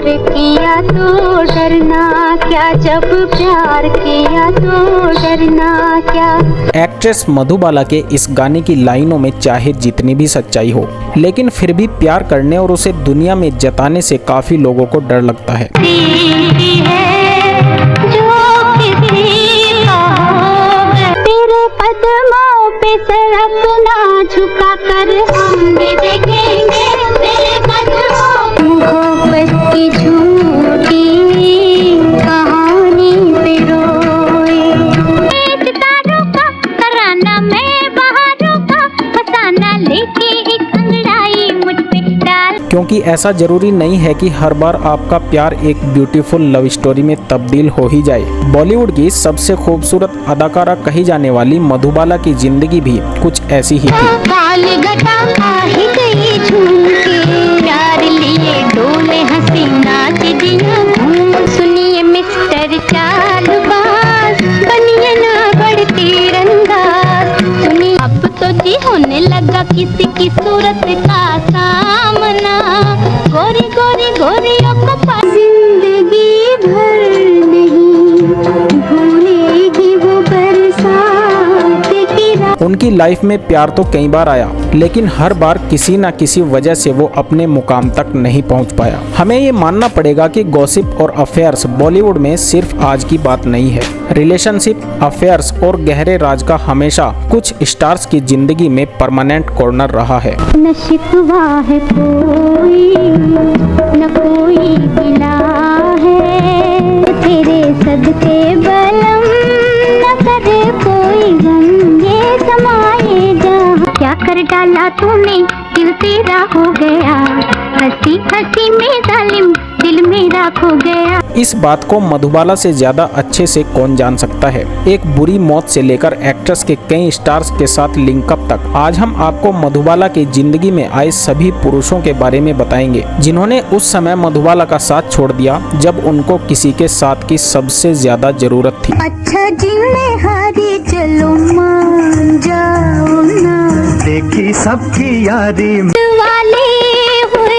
प्यार किया तो डरना क्या, जब प्यार किया तो डरना क्या। एक्ट्रेस मधुबाला के इस गाने की लाइनों में चाहे जितनी भी सच्चाई हो, लेकिन फिर भी प्यार करने और उसे दुनिया में जताने से काफी लोगों को डर लगता है। तेरे कदमों पे सर अपना झुका कर हम भी देखेंगे तेरे कदमों। मोहब्बत की झूठी कहानी पे रोए, सितारों का तराना मैं बहारों का फसाना लेके एक अंगड़ाई मुझ पे डाल। क्योंकि ऐसा जरूरी नहीं है कि हर बार आपका प्यार एक ब्यूटीफुल लव स्टोरी में तब्दील हो ही जाए। बॉलीवुड की सबसे खूबसूरत अदाकारा कही जाने वाली मधुबाला की जिंदगी भी कुछ ऐसी ही थी। सुनिए मिस्टर चालबाज, बनिए ना बढ़ती रंगाज। सुनिए अब तो जी होने लगा किसी की सूरत का सामना। गोरी गोरी गोरियों को जिंदगी भर नहीं भूलेगी वो बरसात की रात। उनकी लाइफ में प्यार तो कई बार आया, लेकिन हर बार किसी न किसी वजह से वो अपने मुकाम तक नहीं पहुंच पाया। हमें ये मानना पड़ेगा कि गॉसिप और अफेयर्स बॉलीवुड में सिर्फ आज की बात नहीं है। रिलेशनशिप, अफेयर्स और गहरे राज का हमेशा कुछ स्टार्स की जिंदगी में परमानेंट कॉर्नर रहा है। न शिकवा है कोई, न कोई गिला है, तेरे सदके बलम न करे कोई गम। ये समाए जहाँ क्या कर डाला तूने, दिल तेरा हो गया, हंसी हंसी में जालिम दिल मेरा खो गया। इस बात को मधुबाला से ज्यादा अच्छे से कौन जान सकता है। एक बुरी मौत से लेकर एक्ट्रेस के कई स्टार्स के साथ लिंकअप तक, आज हम आपको मधुबाला की जिंदगी में आए सभी पुरुषों के बारे में बताएंगे जिन्होंने उस समय मधुबाला का साथ छोड़ दिया जब उनको किसी के साथ की सबसे ज्यादा जरूरत थी। अच्छा जीने हारी चलो मान जाओ ना, देखी सबकी यारी दिल वाले हुए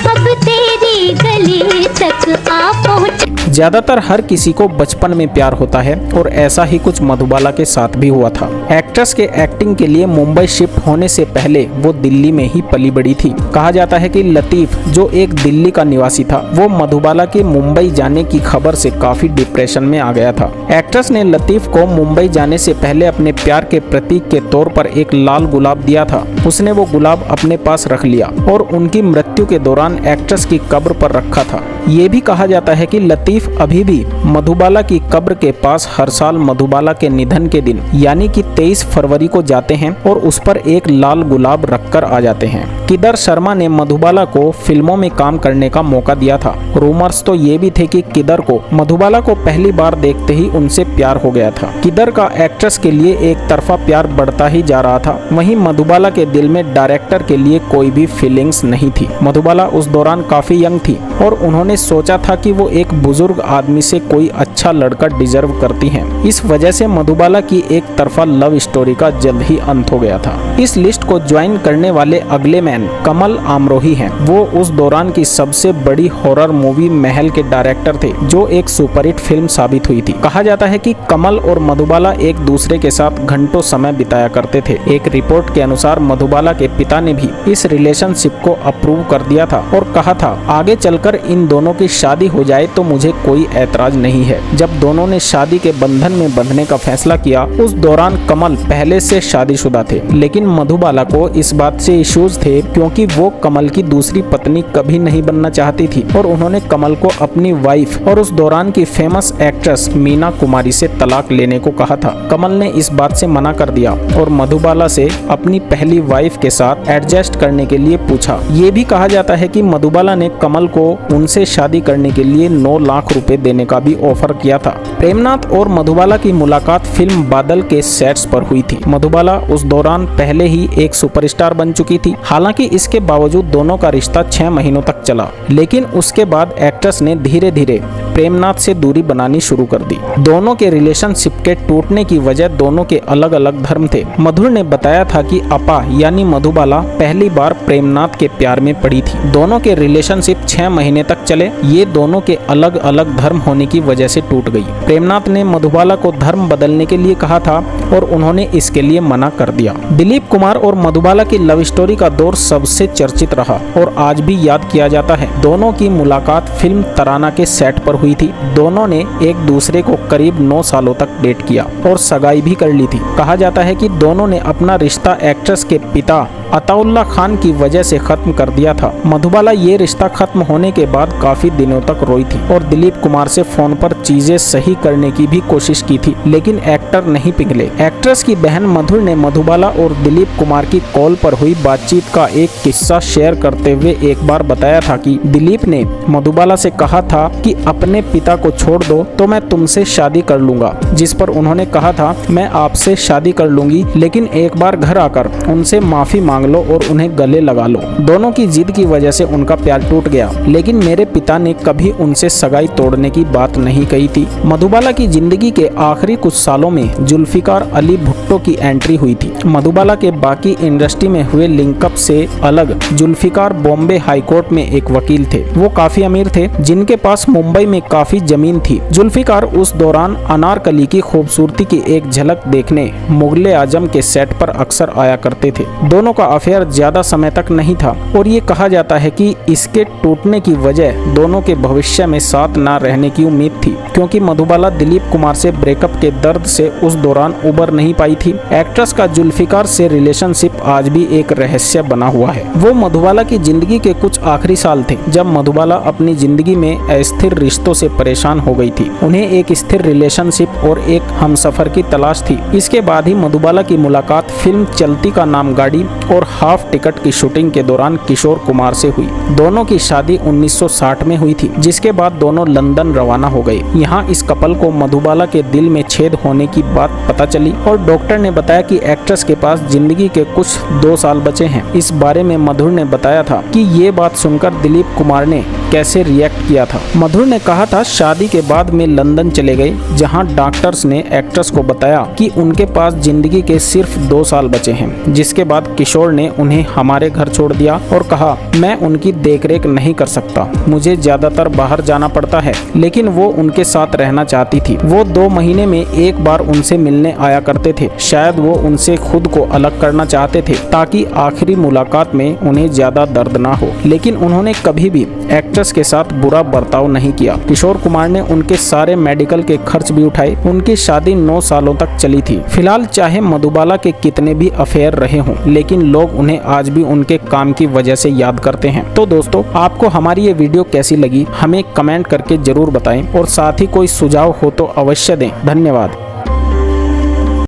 अब तेरी गली तक आ पहुँच। ज्यादातर हर किसी को बचपन में प्यार होता है और ऐसा ही कुछ मधुबाला के साथ भी हुआ था। एक्ट्रेस के एक्टिंग के लिए मुंबई शिफ्ट होने से पहले वो दिल्ली में ही पली बड़ी थी। कहा जाता है कि लतीफ, जो एक दिल्ली का निवासी था, वो मधुबाला के मुंबई जाने की खबर से काफी डिप्रेशन में आ गया था। एक्ट्रेस ने लतीफ को मुंबई जाने से पहले अपने प्यार के प्रतीक के तौर पर एक लाल गुलाब दिया था। उसने वो गुलाब अपने पास रख लिया और उनकी मृत्यु के दौरान एक्ट्रेस की कब्र पर रखा था। ये भी कहा जाता है कि लतीफ अभी भी मधुबाला की कब्र के पास हर साल मधुबाला के निधन के दिन यानी कि 23 फरवरी को जाते हैं और उस पर एक लाल गुलाब रखकर आ जाते हैं। किदर शर्मा ने मधुबाला को फिल्मों में काम करने का मौका दिया था। रूमर्स तो ये भी थे कि किदर को मधुबाला को पहली बार देखते ही उनसे प्यार हो गया था। किदर का एक्ट्रेस के लिए एक तरफा प्यार बढ़ता ही जा रहा था, वहीं मधुबाला के दिल में डायरेक्टर के लिए कोई भी फीलिंग्स नहीं थी। मधुबाला उस दौरान काफी यंग थी और उन्होंने सोचा था कि वो एक बुजुर्ग आदमी से कोई अच्छा लड़का डिजर्व करती हैं। इस वजह से मधुबाला की एक तरफा लव स्टोरी का जल्द ही अंत हो गया था। इस लिस्ट को ज्वाइन करने वाले अगले मैन कमल आमरोही हैं। वो उस दौरान की सबसे बड़ी हॉरर मूवी महल के डायरेक्टर थे, जो एक सुपरहिट फिल्म साबित हुई थी। कहा जाता है कि कमल और मधुबाला एक दूसरे के साथ घंटों समय बिताया करते थे। एक रिपोर्ट के अनुसार मधुबाला के पिता ने भी इस रिलेशनशिप को अप्रूव कर दिया था और कहा था आगे चलकर इन दोनों की शादी हो जाए तो मुझे कोई ऐतराज नहीं है। जब दोनों ने शादी के बंधन में बंधने का फैसला किया, उस दौरान कमल पहले से शादीशुदा थे, लेकिन मधुबाला को इस बात से इश्यूज थे क्योंकि वो कमल की दूसरी पत्नी कभी नहीं बनना चाहती थी और उन्होंने कमल को अपनी वाइफ और उस दौरान की फेमस एक्ट्रेस मीना कुमारी से तलाक लेने को कहा था। कमल ने इस बात से मना कर दिया और मधुबाला से अपनी पहली वाइफ के साथ एडजस्ट करने के लिए पूछा। ये भी कहा जाता है कि मधुबाला ने कमल को उनसे शादी करने के लिए 9 लाख रुपए देने का भी ऑफर किया था। प्रेमनाथ और मधुबाला की मुलाकात फिल्म बादल के सेट्स पर हुई थी। मधुबाला उस दौरान पहले ही एक सुपरस्टार बन चुकी थी। हालांकि इसके बावजूद दोनों का रिश्ता 6 महीनों तक चला, लेकिन उसके बाद एक्ट्रेस ने धीरे धीरे प्रेमनाथ से दूरी बनानी शुरू कर दी। दोनों के रिलेशनशिप के टूटने की वजह दोनों के अलग अलग धर्म थे। मधुर ने बताया था कि अपा यानी मधुबाला पहली बार प्रेमनाथ के प्यार में पड़ी थी। दोनों के रिलेशनशिप 6 महीने तक चले। ये दोनों के अलग अलग धर्म होने की वजह से टूट गई। प्रेमनाथ ने मधुबाला को धर्म बदलने के लिए कहा था और उन्होंने इसके लिए मना कर दिया। दिलीप कुमार और मधुबाला की लव स्टोरी का दौर सबसे चर्चित रहा और आज भी याद किया जाता है। दोनों की मुलाकात फिल्म तराना के सेट पर हुई थी। दोनों ने एक दूसरे को करीब 9 सालों तक डेट किया और सगाई भी कर ली थी। कहा जाता है कि दोनों ने अपना रिश्ता एक्ट्रेस के पिता अताउल्ला खान की वजह से खत्म कर दिया था। मधुबाला ये रिश्ता खत्म होने के बाद काफी दिनों तक रोई थी और दिलीप कुमार से फोन पर चीजें सही करने की भी कोशिश की थी, लेकिन एक्टर नहीं पिघले। एक्ट्रेस की बहन मधुर ने मधुबाला और दिलीप कुमार की कॉल पर हुई बातचीत का एक किस्सा शेयर करते हुए एक बार बताया था कि दिलीप ने मधुबाला से कहा था कि अपने पिता को छोड़ दो तो मैं तुमसे शादी कर लूंगा, जिस पर उन्होंने कहा था मैं आपसे शादी कर लूंगी, लेकिन एक बार घर आकर उनसे माफी मांग लो और उन्हें गले लगा लो। दोनों की जिद की वजह से उनका प्यार टूट गया, लेकिन मेरे पिता ने कभी उनसे सगाई तोड़ने की बात नहीं कही थी। मधुबाला की जिंदगी के आखिरी कुछ सालों में जुल्फिकार अली भुट्टो की एंट्री हुई थी। मधुबाला के बाकी इंडस्ट्री में हुए लिंकअप से अलग जुल्फिकार बॉम्बे हाईकोर्ट में एक वकील थे। वो काफी अमीर थे, जिनके पास मुंबई में काफी जमीन थी। जुल्फिकार उस दौरान अनारकली की खूबसूरती की एक झलक देखने मुगले आजम के सेट पर अक्सर आया करते थे। दोनों का अफेयर ज्यादा समय तक नहीं था और ये कहा जाता है कि इसके टूटने की वजह दोनों के भविष्य में साथ न रहने की उम्मीद थी, क्योंकि मधुबाला दिलीप कुमार से ब्रेकअप के दर्द से उस दौरान उबर नहीं पाई थी। एक्ट्रेस का जुल्फिकार से रिलेशनशिप आज भी एक रहस्य बना हुआ है। वो मधुबाला की जिंदगी के कुछ आखिरी साल थे जब मधुबाला अपनी जिंदगी में अस्थिर रिश्तों से परेशान हो गई थी। उन्हें एक स्थिर रिलेशनशिप और एक हमसफर की तलाश थी। इसके बाद ही मधुबाला की मुलाकात फिल्म चलती का नाम गाड़ी और हाफ टिकट की शूटिंग के दौरान किशोर कुमार से हुई। दोनों की शादी 1960 में हुई थी, जिसके बाद दोनों लंदन रवाना हो गए। यहाँ इस कपल को मधुबाला के दिल में छेद होने की बात पता चली और डॉक्टर ने बताया कि एक्ट्रेस के पास जिंदगी के कुछ 2 साल बचे हैं। इस बारे में मधुर ने बताया था कि ये बात सुनकर दिलीप कुमार ने कैसे रिएक्ट किया था। मधुर ने कहा था शादी के बाद में लंदन चले गए, जहां डॉक्टर्स ने एक्ट्रेस को बताया कि उनके पास जिंदगी के सिर्फ 2 साल बचे हैं। जिसके बाद किशोर ने उन्हें हमारे घर छोड़ दिया और कहा मैं उनकी देखरेख नहीं कर सकता, मुझे ज्यादातर बाहर जाना पड़ता है, लेकिन वो उनके साथ रहना चाहती थी। वो 2 महीने में एक बार उनसे मिलने आया करते थे। शायद वो उनसे खुद को अलग करना चाहते थे ताकि आखिरी मुलाकात में उन्हें ज्यादा दर्द ना हो, लेकिन उन्होंने कभी भी एक्ट्रेस के साथ बुरा बर्ताव नहीं किया। किशोर कुमार ने उनके सारे मेडिकल के खर्च भी उठाए। उनकी शादी 9 सालों तक चली थी। फिलहाल चाहे मधुबाला के कितने भी अफेयर रहे हों, लेकिन लोग उन्हें आज भी उनके काम की वजह से याद करते हैं। तो दोस्तों, आपको हमारी ये वीडियो कैसी लगी हमें कमेंट करके जरूर बताएं और साथ ही कोई सुझाव हो तो अवश्य दें। धन्यवाद।